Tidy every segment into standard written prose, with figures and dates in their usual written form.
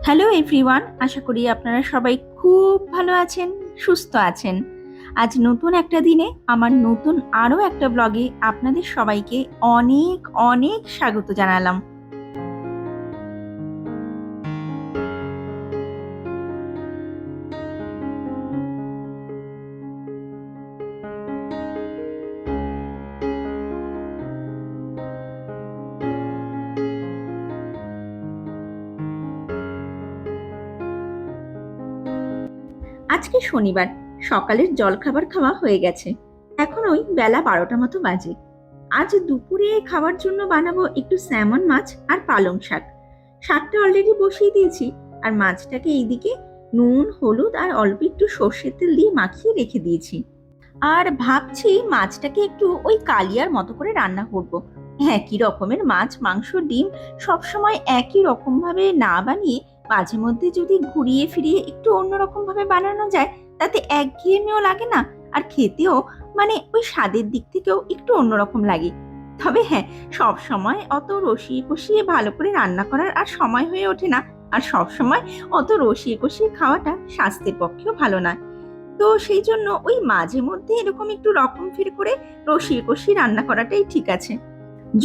Hello everyone, আশা করি আপনারা সবাই খুব ভালো আছেন, সুস্থ আছেন। আজ নতুন একটা দিনে আমার নতুন আরও একটা ব্লগে আপনাদের সবাইকে অনেক অনেক স্বাগত জানালাম। আজকে শনিবার, সকালের জলখাবার খাওয়া হয়ে গেছে। এখন ওই বেলা 12টা মতো বাজে। আজ দুপুরে খাওয়ার জন্য বানাবো একটু স্যামন মাছ আর পালং শাক। শাকটা অলরেডি বসিয়ে দিয়েছি, আর মাছটাকে এইদিকে নুন হলুদ আর অল্প একটু সর্ষের তেল দিয়ে মাখিয়ে রেখে দিয়েছি। আর ভাবছি মাছটাকে একটু ওই কালিয়ার মতো করে রান্না করব। একই রকমের মাছ মাংস ডিম সবসময় একই রকম ভাবে না বানিয়ে মাঝে মধ্যে যদি ঘুরিয়ে ফিরিয়ে একটু অন্যরকম ভাবে বানানো যায়, তাতে একঘেয়েমিও লাগে না, আর খেতেও মানে ওই স্বাদের দিক থেকেও একটু অন্যরকম লাগে। তবে হ্যাঁ, সব সময় অত রসিয়ে কষিয়ে ভালো করে রান্না করার আর সময় হয়ে ওঠে না। আর সব সময় অত রসিয়ে কষিয়ে খাওয়াটা স্বাস্থ্যের পক্ষেও ভালো না। তো সেই জন্য ওই মাঝে মধ্যে এরকম একটু রকম ফির করে রসিয়ে কষিয়ে রান্না করাটাই ঠিক আছে।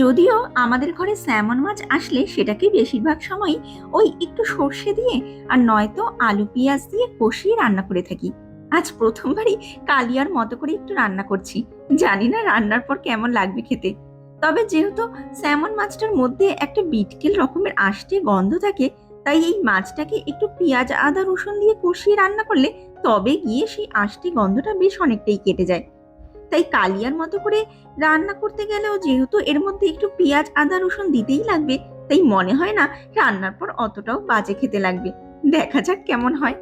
যদিও আমাদের ঘরে স্যামন মাছ আসলে সেটাকে বেশিরভাগ সময় ওই একটু সর্ষে দিয়ে আর নয়তো আলু পেঁয়াজ দিয়ে কষিয়ে রান্না করে থাকি। আজ প্রথমবারই কালিয়ার মতো করে একটু রান্না করছি। জানি না রান্নার পর কেমন লাগবে খেতে। তবে যেহেতু স্যামন মাছটার মধ্যে একটা বিটকেল রকমের আষ্টে গন্ধ থাকে, তাই এই মাছটাকে একটু পেঁয়াজ আদা রসুন দিয়ে কষিয়ে রান্না করলে তবে গিয়ে সেই আষ্টে গন্ধটা বেশ অনেকটাই কেটে যায়। তাই কালিয়ার মতো করে রান্না করতে গেলেও যেহেতু এর মধ্যে একটু পেঁয়াজ আদা রসুন দিতেই লাগবে, তাই মনে হয় না রান্নার পর অতটাও বাজে খেতে লাগবে। দেখা যাক কেমন হয়।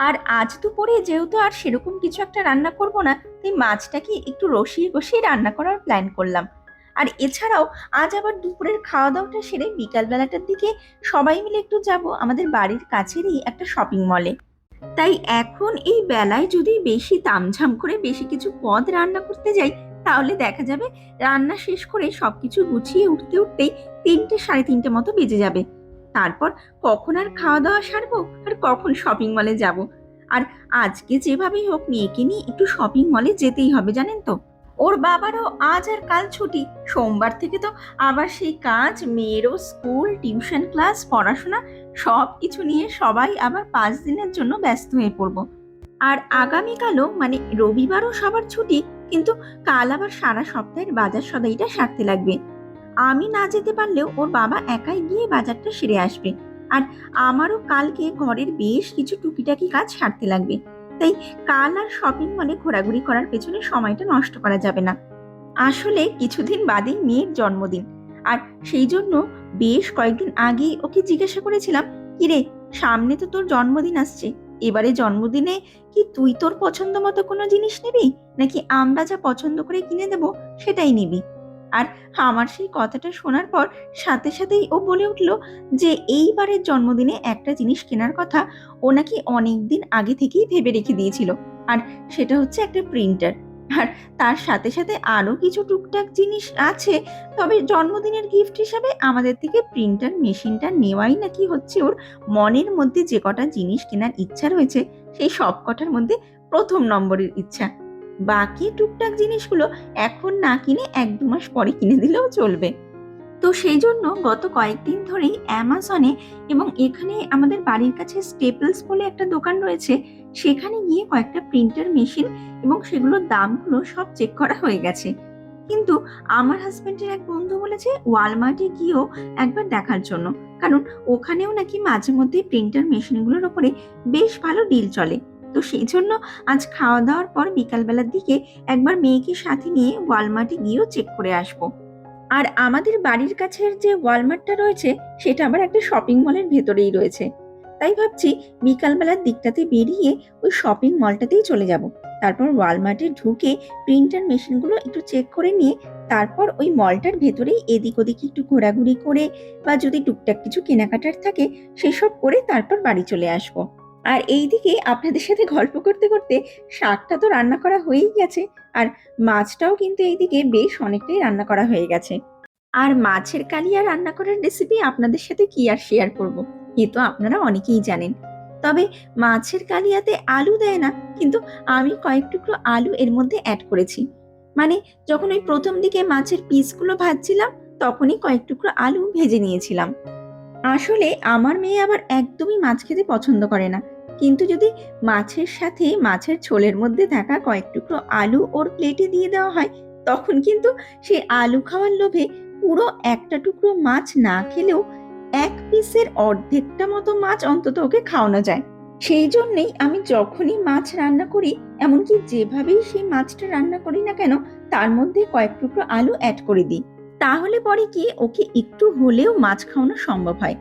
আর আজ দুপুরে যেহেতু আর সেরকম কিছু একটা রান্না করব না, তাই মাছটাকে একটু রসিয়ে কষিয়ে রান্না করার প্ল্যান করলাম। আর এছাড়াও আজ আবার দুপুরের খাওয়া দাওয়াটা সেরে বিকাল বেলাটার দিকে সবাই মিলে একটু যাব আমাদের বাড়ির কাছেরই একটা শপিং মলে। তাই এখন এই বেলায় যদি বেশি তামঝাম করে বেশি কিছু পদ রান্না করতে যাই, তাহলে দেখা যাবে রান্না শেষ করে সবকিছু গুছিয়ে উঠতে উঠতেই 3টে সাড়ে 3টে মতো বেজে যাবে। তারপর কখন আর খাওয়া দাওয়া সারবো আর কখন শপিং মলে যাব। আর আজকে যেভাবেই হোক মেয়েকে নিয়ে একটু শপিং মলে যেতেই হবে, জানেন তো। ওর বাবারও আজ আর কাল ছুটি। সোমবার থেকে তো আবার সেই কাজ, মেয়েরও স্কুল টিউশন ক্লাস পড়াশোনা সব কিছু নিয়ে সবাই আবার 5 দিনের জন্য ব্যস্ত হয়ে পড়বো। আর আগামীকালও মানে রবিবারও সবার ছুটি, কিন্তু কাল আবার সারা সপ্তাহের বাজার সদাইটা সারতে লাগবে। আমি না যেতে পারলেও ওর বাবা একাই গিয়ে বাজারটা সেরে আসবে। আর আমারও কালকে ঘরের বেশ কিছু টুকিটাকি কাজ সারতে লাগবে। তাই কাল আর শপিং মলে ঘোরাঘুরি করার পেছনে সময়টা নষ্ট করা যাবে না। আসলে কিছুদিন বাদেই মেয়ের জন্মদিন। আর সেই জন্য বেশ কয়েকদিন আগেই ওকে জিজ্ঞাসা করেছিলাম, কিরে, সামনে তো তোর জন্মদিন আসছে, এবারে জন্মদিনে কি তুই তোর পছন্দ মতো কোনো জিনিস নিবি, নাকি আমরা যা পছন্দ করে কিনে দেবো সেটাই নিবি? আর আমার সেই কথাটা শোনার পর সাথে সাথেই ও বলে উঠলো যে এইবারের জন্মদিনে একটা জিনিস কেনার কথা ও নাকি অনেক দিন আগে থেকেই ভেবে রেখে দিয়েছিল। আর সেটা হচ্ছে একটা প্রিন্টার। আর তার সাথে সাথে আরো কিছু টুকটাক জিনিস আছে। তবে জন্মদিনের গিফট হিসাবে আমাদের থেকে প্রিন্টার মেশিনটা নেওয়াই নাকি হচ্ছে ওর মনের মধ্যে যে কটা জিনিস কেনার ইচ্ছা রয়েছে সেই সব কটার মধ্যে প্রথম নম্বরের ইচ্ছা। বাকি টুকটাক জিনিসগুলো এখন না কিনে 1-2 মাস পরে কিনে দিলেও চলবে। তো সেই জন্য গত কয়েকদিন ধরেই অ্যামাজনে এবং এখানে আমাদের বাড়ির কাছে স্টেপলস বলে একটা দোকান রয়েছে, সেখানে গিয়ে কয়েকটা প্রিন্টার মেশিন এবং সেগুলোর দামগুলো সব চেক করা হয়ে গেছে। কিন্তু আমার হাজবেন্ডের এক বন্ধু বলেছে ওয়ালমার্টে গিয়েও একবার দেখার জন্য, কারণ ওখানেও নাকি মাঝে মধ্যে প্রিন্টার মেশিনগুলোর ওপরে বেশ ভালো ডিল চলে। তো সেই জন্য আজ খাওয়া দাওয়ার পর বিকালবেলার দিকে একবার মেয়েকে সাথে নিয়ে ওয়ালমার্টে গিয়েও চেক করে আসবো। আর আমাদের বাড়ির কাছের যে ওয়ালমার্টটা রয়েছে সেটা আবার একটা শপিং মলের ভেতরেই রয়েছে। তাই ভাবছি বিকালবেলার দিকটাতে বেরিয়ে ওই শপিং মলটাতেই চলে যাব। তারপর ওয়ালমার্টে ঢুকে প্রিন্টার মেশিনগুলো একটু চেক করে নিয়ে তারপর ওই মলটার ভেতরেই এদিক ওদিক একটু ঘোরাঘুরি করে বা যদি টুকটাক কিছু কেনাকাটার থাকে সেসব করে তারপর বাড়ি চলে আসব। আর এইদিকে আপনাদের সাথে গল্প করতে করতে শাকটা তো রান্না করা হয়েই গেছে, আর মাছটাও কিন্তু এইদিকে বেশ অনেকটাই রান্না করা হয়ে গেছে। আর মাছের কালিয়া রান্না করার রেসিপি আপনাদের সাথে কি আর শেয়ার করব, এ তো আপনারা অনেকেই জানেন। তবে মাছের কালিয়াতে আলু দেয় না, কিন্তু আমি কয়েক টুকরো আলু এর মধ্যে অ্যাড করেছি। মানে যখন ওই প্রথম দিকে মাছের পিসগুলো ভাজছিলাম, তখনই কয়েক টুকরো আলু ভেজে নিয়েছিলাম। আসলে আমার মেয়ে আবার একদমই মাছ খেতে পছন্দ করে না, কিন্তু যদি মাছের সাথে মাছের ঝোলের মধ্যে থাকা কয়েক টুকরো আলু ওর প্লেটে দিয়ে দেওয়া হয়, তখন কিন্তু সে আলু খাওয়ার লোভে পুরো একটা টুকরো মাছ না খেলেও এক পিসের অর্ধেকটা মতো মাছ অন্তত ওকে খাওয়ানো যায়। সেই জন্যেই আমি যখনই মাছ রান্না করি, এমনকি যেভাবেই সেই মাছটা রান্না করি না কেন, তার মধ্যে কয়েক টুকরো আলু অ্যাড করে দিই। তাহলে পরে কি ওকে একটু হলেও মাছ খাওয়ানো সম্ভব হয়।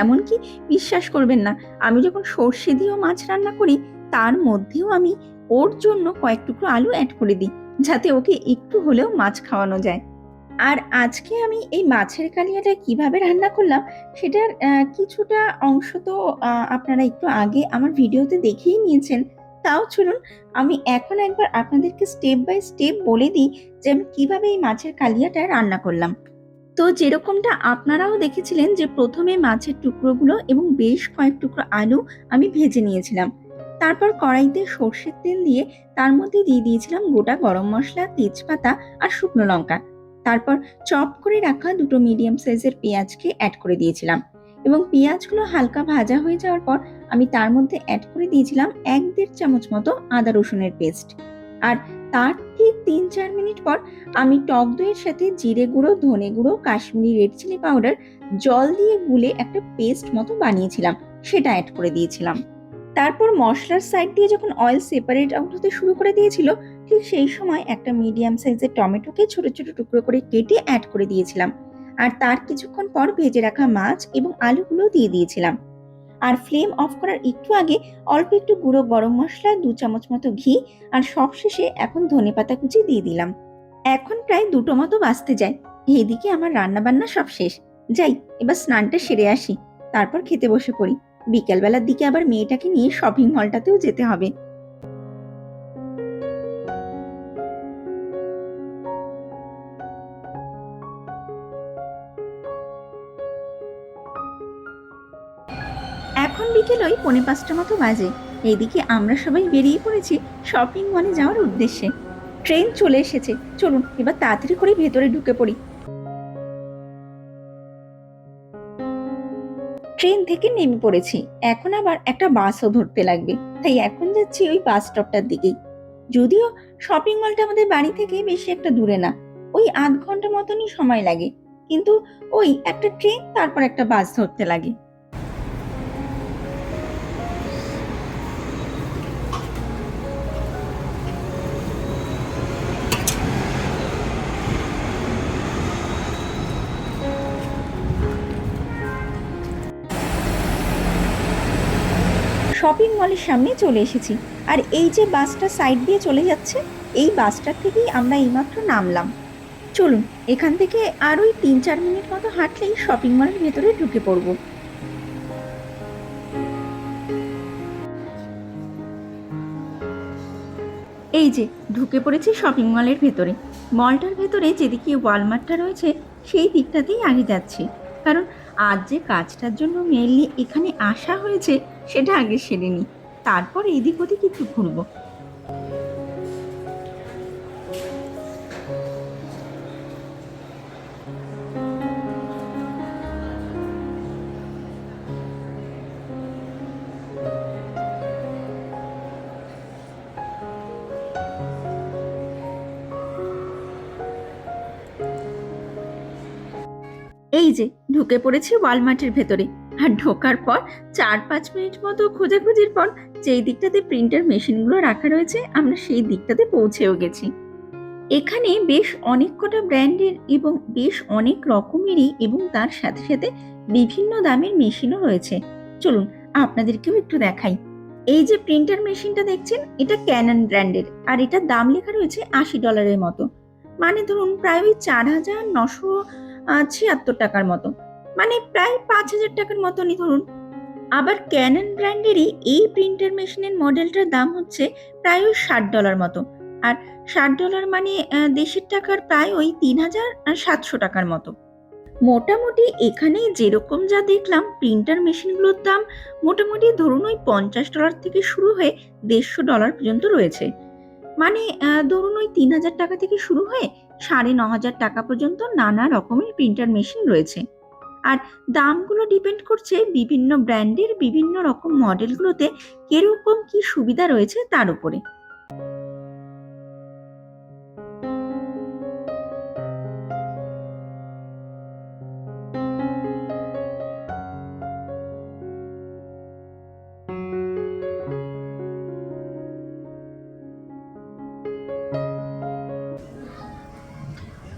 এমনকি বিশ্বাস করবেন না, আমি যখন সর্ষে দিয়েও মাছ রান্না করি, তার মধ্যেও আমি ওর জন্য কয়েক টুকরো আলু অ্যাড করে দিই, যাতে ওকে একটু হলেও মাছ খাওয়ানো যায়। আর আজকে আমি এই মাছের কালিয়াটা কিভাবে রান্না করলাম, সেটার কিছুটা অংশ তো আপনারা একটু আগে আমার ভিডিওতে দেখেই নিয়েছেন। তাও চলুন আমি এখন একবার আপনাদেরকে স্টেপ বাই স্টেপ বলে দিই যে আমি কিভাবে এই মাছের কালিয়াটা রান্না করলাম। তো যেরকমটা আপনারাও দেখেছিলেন যে প্রথমে মাছের টুকরোগুলো এবং বেশ কয়েক টুকরো আলু আমি ভেজে নিয়েছিলাম। তারপর কড়াইতে সর্ষের তেল দিয়ে তার মধ্যে দিয়ে দিয়েছিলাম গোটা গরম মসলা, তেজপাতা আর শুকনো লঙ্কা। তারপর চপ করে রাখা দুটো মিডিয়াম সাইজের পেঁয়াজকে অ্যাড করে দিয়েছিলাম, এবং পেঁয়াজগুলো হালকা ভাজা হয়ে যাওয়ার পর আমি তার মধ্যে অ্যাড করে দিয়েছিলাম 1-1.5 চামচ মতো আদা রসুনের পেস্ট। আর তার ঠিক 3-4 মিনিট পর আমি টক দইয়ের সাথে জিরে গুঁড়ো, ধনে গুঁড়ো, কাশ্মীরি রেড চিলি পাউডার জল দিয়ে গুলে একটা পেস্ট মতো বানিয়েছিলাম, সেটা অ্যাড করে দিয়েছিলাম। তারপর মশলার সাইড দিয়ে যখন অয়েল সেপারেট আউট হতে শুরু করে দিয়েছিল, ঠিক সেই সময় একটা মিডিয়াম সাইজের টমেটোকে ছোট ছোট টুকরো করে কেটে অ্যাড করে দিয়েছিলাম। আর তার কিছুক্ষণ পর ভেজে রাখা মাছ এবং আলুগুলো দিয়ে দিয়েছিলাম। আর ফ্লেম অফ করার একটু আগে অল্প একটু গুঁড়ো গরম মশলা, 2 চামচ মতো ঘি, আর সবশেষে এখন ধনেপাতা কুচি দিয়ে দিলাম। এখন প্রায় 2টো মতো বাজতে যায়। এইদিকে আমার রান্না বান্না সব শেষ। যাই, এবার স্নানটা সেরে আসি, তারপর খেতে বসে পড়ি। বিকেলবেলার দিকে আবার মেয়েটাকে নিয়ে শপিং মলটাতেও যেতে হবে। এখন বিকেল ওই 4:45 মতো বাজে। এইদিকে আমরা সবাই বেরিয়ে পড়েছি শপিং মলে যাওয়ার উদ্দেশ্যে। ট্রেন চলে এসেছে, চলুন এবার তাড়াতাড়ি করে ভেতরে ঢুকে পড়ি। ট্রেন থেকে নেমে পড়েছি, এখন আবার একটা বাসও ধরতে লাগবে, তাই এখন যাচ্ছি ওই বাস স্টপটার দিকেই। যদিও শপিং মলটা আমাদের বাড়ি থেকে বেশি একটা দূরে না, ওই 0.5 ঘন্টা মতনই সময় লাগে, কিন্তু ওই একটা ট্রেন তারপর একটা বাস ধরতে লাগে। শপিং মলের সামনে চলে এসেছি, আর এই যে বাসটা সাইড দিয়ে চলে যাচ্ছে, এই বাসটার থেকেই আমরা এইমাত্র নামলাম। চলুন এখান থেকে আর ওই 3-4 মিনিট মতো হাঁটলেই শপিং মলের ভেতরে ঢুকে পড়বো। এই যে ঢুকে পড়েছি শপিং মলের ভেতরে। মলটার ভেতরে যেদিকে ওয়ালমার্টটা রয়েছে, সেই দিকটাতেই আগে যাচ্ছি, কারণ আজ যে কাজটার জন্য মেইনলি এখানে আসা হয়েছে সেটা আগে সেরে নিই, তারপর এদিক ওদিক একটু ঘুরবো। এই যে ঢুকে পড়েছি ওয়ালমার্টের ভেতরে। আর ঢোকার পর 4-5 মিনিট মতো খোঁজাখুঁজির পর যেই দিকটাতে প্রিন্টার মেশিনগুলো রাখা রয়েছে, আমরা সেই দিকটাতে পৌঁছেও গেছি। এখানে বেশ অনেক কটা ব্র্যান্ডের এবং বেশ অনেক রকমেরই এবং তার সাথে সাথে বিভিন্ন দামের মেশিনও রয়েছে। চলুন আপনাদেরকেও একটু দেখাই। এই যে প্রিন্টার মেশিনটা দেখছেন, এটা ক্যানন ব্র্যান্ডের, আর এটার দাম লেখা রয়েছে $80 মতো। মানে ধরুন প্রায় ওই 4,976 টাকার মতো, মানে প্রায় 5,000 টাকার মতনই ধরুন। আবার ক্যানন ব্র্যান্ডেরই এই প্রিন্টার মেশিনের মডেলটার দাম হচ্ছে প্রায় ওই $60 মতো। আর $60 মানে দেশের টাকার প্রায় ওই 3,700 টাকার মতো। মোটামুটি এখানে যেরকম যা দেখলাম, প্রিন্টার মেশিনগুলোর দাম মোটামুটি ধরুন ওই $50 থেকে শুরু হয়ে $150 পর্যন্ত রয়েছে। মানে ধরুন ওই 3,000 টাকা থেকে শুরু হয়ে 9,500 টাকা পর্যন্ত নানা রকমের প্রিন্টার মেশিন রয়েছে। আর দামগুলো ডিপেন্ড করছে বিভিন্ন ব্র্যান্ডের বিভিন্ন রকম মডেলগুলোতে কিরকম কি সুবিধা রয়েছে তার উপরে।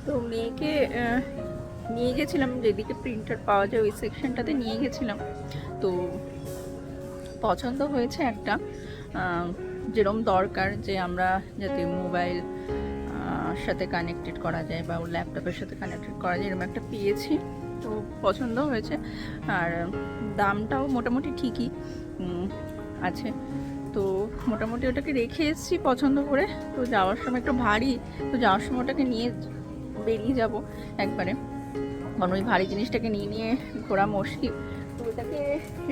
তো মেয়েকে নিয়ে গেছিলাম যেদিকে প্রিন্টার পাওয়া যায় ওই সেকশনটাতে নিয়ে গেছিলাম। তো পছন্দ হয়েছে একটা, যেরকম দরকার যে আমরা যাতে মোবাইল সাথে কানেক্টেড করা যায় বা ল্যাপটপের সাথে কানেক্টেড করা যায় এরকম একটা পেয়েছি। তো পছন্দ হয়েছে, আর দামটাও মোটামুটি ঠিকই আছে। তো মোটামুটি ওটাকে রেখে এসেছি পছন্দ করে। তো যাওয়ার সময় একটু ভারী, তো যাওয়ার সময় ওটাকে নিয়ে বেরিয়ে যাব একবারে, কারণ ওই ভারী জিনিসটাকে নিয়ে নিয়ে ঘোরা মুশকিল। তো ওটাকে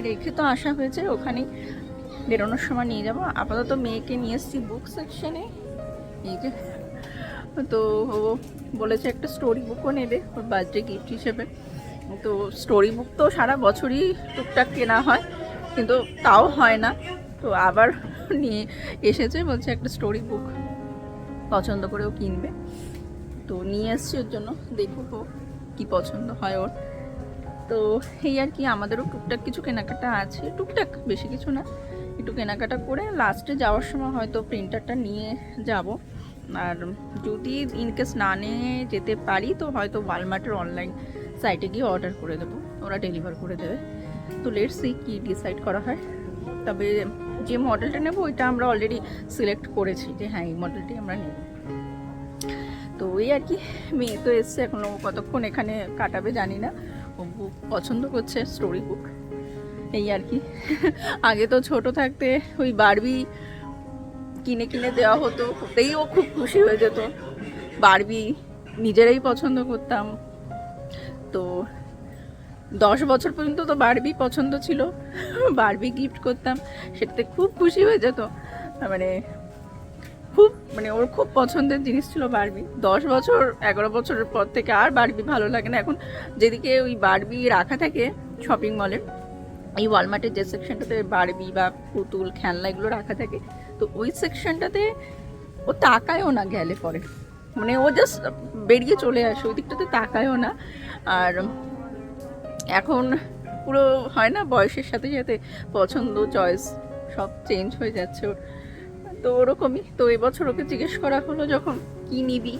রেখে তো আসা হয়েছে, ওখানেই বেরোনোর সময় নিয়ে যাব। আপাতত মেয়েকে নিয়ে এসেছি বুক সেকশনে, এই যে। তো ও বলেছে একটা স্টোরি বুকও নেবে ওর বার্থডে গিফট হিসেবে। তো স্টোরি বুক তো সারা বছরই টুকটাক কেনা হয়, কিন্তু তাও হয় না। তো আবার নিয়ে এসেছে, বলছে একটা স্টোরি বুক পছন্দ করেও কিনবে। তো নিয়ে এসছি ওর জন্য, দেখুক ও কী পছন্দ হয় ওর। তো এই আর কি, আমাদেরও টুকটাক কিছু কেনাকাটা আছে, টুকটাক বেশি কিছু না, একটু কেনাকাটা করে লাস্টে যাওয়ার সময় হয়তো প্রিন্টারটা নিয়ে যাব। আর যদি ইনকেস না নিয়ে যেতে পারি তো হয়তো ওয়ালমার্টের অনলাইন সাইটে গিয়ে অর্ডার করে দেবো, ওরা ডেলিভার করে দেবে। তো লেটস সি কি ডিসাইড করা হয়। তবে যে মডেলটা নেব ওইটা আমরা অলরেডি সিলেক্ট করেছি যে হ্যাঁ এই মডেলটি আমরা নেব। তো ওই আর কি, মেয়ে তো এসছে, এখনও কতক্ষণ এখানে কাটাবে জানি না। ও বুক পছন্দ করছে, স্টোরি বুক, এই আর কি। আগে তো ছোট থাকতে ওই বারবি কিনে কিনে দেওয়া হতো, ওতেই ও খুব খুশি হয়ে যেত। বারবি নিজেরাই পছন্দ করতাম। তো 10 বছর পর্যন্ত তো বারবি পছন্দ ছিল, বারবি গিফট করতাম, সেটাতে খুব খুশি হয়ে যেত। মানে খুব, মানে ওর খুব পছন্দের জিনিস ছিল বারবি। 10 বছর 11 বছরের পর থেকে আর বারবি ভালো লাগে না। এখন যেদিকে ওই বারবি রাখা থাকে শপিং মলের, এই ওয়ালমার্টের যে সেকশনটাতে বারবি বা পুতুল খেলনা এগুলো রাখা থাকে, তো ওই সেকশনটাতে ও তাকায়ও না গেলে পরে, মানে ও জাস্ট বেরিয়ে চলে আসে, ওই দিকটাতে তাকায়ও না। আর এখন পুরো হয় না বয়সের সাথে সাথে পছন্দ চয়েস সব চেঞ্জ হয়ে যাচ্ছে ওর। তো ওরকমই। তো এবছর ওকে জিজ্ঞেস করা হলো যখন কি নিবি,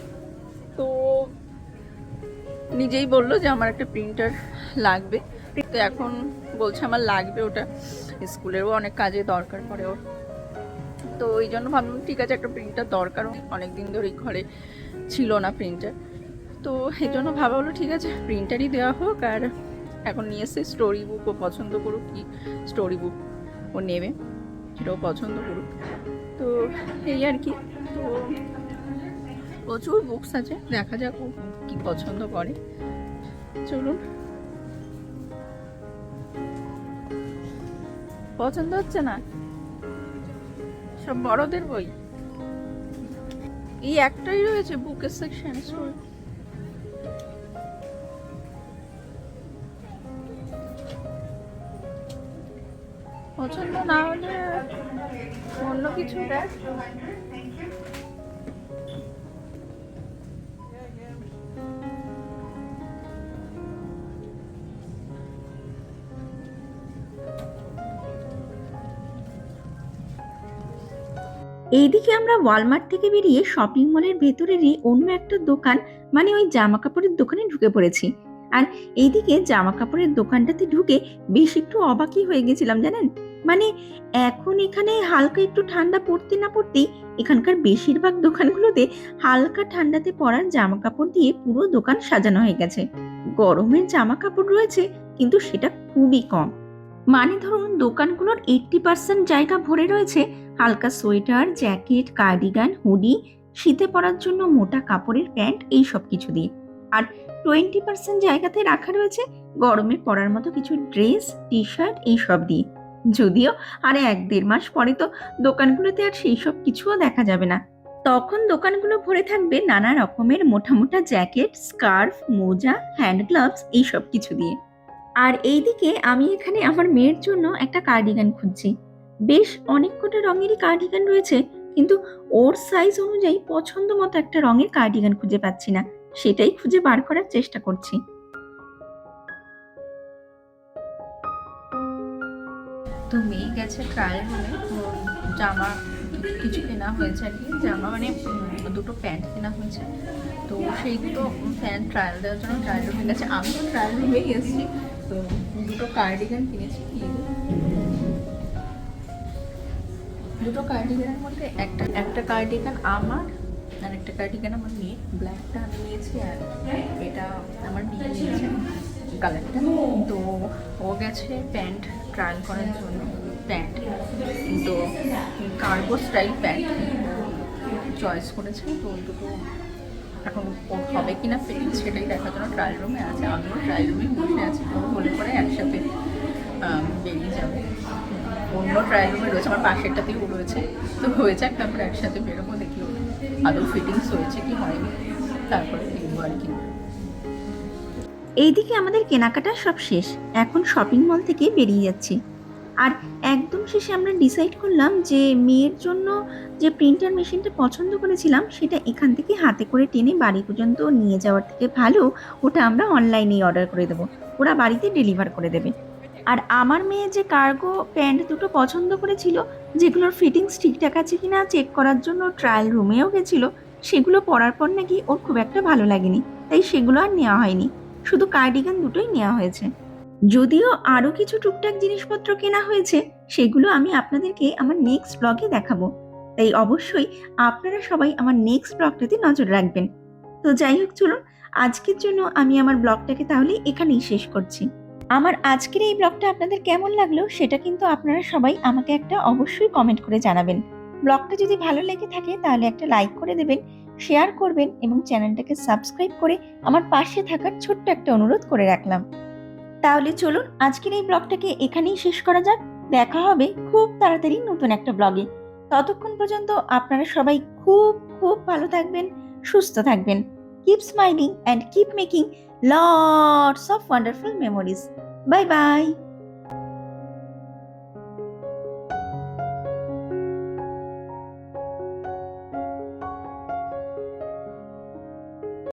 তো নিজেই বললো যে আমার একটা প্রিন্টার লাগবে। তো এখন বলছে আমার লাগবে ওটা, স্কুলেরও অনেক কাজে দরকার পড়ে ওর। তো ওই জন্য ভাবলাম ঠিক আছে, একটা প্রিন্টার দরকার, অনেক দিন ধরেই ঘরে ছিল না প্রিন্টার। তো এই জন্য ভাবা হলো ঠিক আছে প্রিন্টারই দেওয়া হোক। আর এখন নিয়ে এসে স্টোরি বুক, ও পছন্দ করুক কি স্টোরি বুক ও নেবে, সেটাও পছন্দ করুক। তো এই আর কি। তো প্রচুর বুকস আছে, দেখা যাক ও কি পছন্দ করে। চলুন। পছন্দ হচ্ছে না, সব বড়দের বই, এই একটাই রয়েছে বুকের সেকশন। পছন্দ না হলে অন্য কিছু দেখ। এইদিকে আমরা ওয়ালমার্ট থেকে বেরিয়ে শপিং মলের ভেতরেরই অন্য একটা দোকান, মানে ওই জামা কাপড়ের দোকানে ঢুকে পড়েছি। আর এইদিকে জামা কাপড়ের দোকানটাতে ঢুকে বেশ একটু অবাকই হয়ে গেছিলাম জানেন। মানে এখন এখানে হালকা একটু ঠান্ডা পড়তে না পড়তেই এখানকার বেশিরভাগ দোকানগুলোতে হালকা ঠান্ডাতে পরার জামা কাপড় দিয়ে পুরো দোকান সাজানো হয়ে গেছে। গরমের জামা কাপড় রয়েছে কিন্তু সেটা খুবই কম। মানে ধরুন দোকানগুলোর 80% জায়গা ভরে রয়েছে হালকা সোয়েটার, জ্যাকেট, কার্ডিগান, হুডি, শীতে পরার জন্য মোটা কাপড়ের প্যান্ট, এই সব কিছু দিয়ে। আর 20% জায়গাতে রাখা রয়েছে গরমে পরার মতো কিছু ড্রেস, টি শার্ট এইসব দিয়ে। যদিও আর 1-1.5 মাস পরে তো দোকানগুলোতে আর সেই সব কিছুও দেখা যাবে না। তখন দোকানগুলো ভরে থাকবে নানা রকমের মোটা মোটা জ্যাকেট, স্কার্ফ, মোজা, হ্যান্ড গ্লাভস এইসব কিছু দিয়ে। আর এইদিকে আমি এখানে আমার মেয়ের জন্য একটা কার্ডিগান খুঁজছি। বেশ অনেক কটা রঙেরই কার্ডিগান রয়েছে, কিন্তু ওর সাইজ অনুযায়ী পছন্দ মতো একটা রঙের কার্ডিগান খুঁজে পাচ্ছি না। সেটাই খুঁজে বার করার চেষ্টা করছি। তো মেয়ে গেছে ট্রায়াল রুমে, জামা কিছু কেনা হয়েছে আর কি, জামা মানে দুটো প্যান্ট কেনা হয়েছে। তো সেই দুটো প্যান্ট ট্রায়াল দেওয়ার জন্য ট্রায়াল রুমে গেছে, আমি তো ট্রায়াল রুমেই এসেছি। তো দুটো কার্ডিগান কিনেছি, দুটো কার্ডিগানের মধ্যে একটা কার্ডিগান আমার আর একটা কার্ডিগান আমার মেয়ে। ব্ল্যাকটা আমি নিয়েছি আর এটা আমার মেয়ে নিয়েছে কালারটা। তো ও গেছে প্যান্ট ট্রায়াল করার জন্য, প্যান্ট তো কার্গো স্টাইল প্যান্ট চয়েস করেছে। তো ওই দুটো এখন ওর হবে কিনা ফিটিং সেটাই দেখার জন্য ট্রায়াল রুমে আছে। আমিও ট্রায়াল রুমেই বসে আছি, তো হলে পরে একসাথে বেরিয়ে যাবে। অন্য ট্রায়াল রুমে রয়েছে, আমার পাশেরটাতেই ও রয়েছে। তো হয়ে যাক, তারপরে একসাথে বেরোবো, দেখি ওর আদৌ ফিটিংস হয়েছে কি হয়নি, তারপরে দেখবো আর কি। এইদিকে আমাদের কেনাকাটা সব শেষ, এখন শপিং মল থেকে বেরিয়ে যাচ্ছি। আর একদম শেষে আমরা ডিসাইড করলাম যে মেয়ের জন্য যে প্রিন্টার মেশিনটা পছন্দ করেছিলাম সেটা এখান থেকে হাতে করে টেনে বাড়ি পর্যন্ত নিয়ে যাওয়ার থেকে ভালো ওটা আমরা অনলাইনেই অর্ডার করে দেবো, ওরা বাড়িতে ডেলিভার করে দেবে। আর আমার মেয়ে যে কার্গো প্যান্ট দুটো পছন্দ করেছিল, যেগুলোর ফিটিংস ঠিকঠাক আছে কিনা চেক করার জন্য ট্রায়াল রুমেও গেছিল, সেগুলো পরার পর নাকি ওর খুব একটা ভালো লাগেনি, তাই সেগুলো আর নেওয়া হয়নি, শুধু কার্ডিগান দুটোই নেওয়া হয়েছে। যদিও আরও কিছু টুকটাক জিনিসপত্র কেনা হয়েছে, সেগুলো আমি আপনাদেরকে আমার নেক্সট ব্লগে দেখাবো, তাই অবশ্যই আপনারা সবাই আমার নেক্সট ব্লগটাতে নজর রাখবেন। তো যাই হোক, চলুন আজকের জন্য আমি আমার ব্লগটাকে তাহলে এখানেই শেষ করছি। আমার আজকের এই ব্লগটা আপনাদের কেমন লাগলো সেটা কিন্তু আপনারা সবাই আমাকে একটা অবশ্যই কমেন্ট করে জানাবেন। ব্লগটা যদি ভালো লেগে থাকে তাহলে একটা লাইক করে দেবেন, শেয়ার করবেন এবং চ্যানেলটাকে সাবস্ক্রাইব করে আমার পাশে থাকার ছোট্ট একটা অনুরোধ করে রাখলাম। তাহলে চলুন আজকের এই ব্লগটাকে এখানেই শেষ করা যাক। দেখা হবে খুব তাড়াতাড়ি নতুন একটা ব্লগে। ততক্ষণ পর্যন্ত আপনারা সবাই খুব খুব ভালো থাকবেন, সুস্থ থাকবেন। Keep smiling and keep making lots of wonderful memories. Bye bye.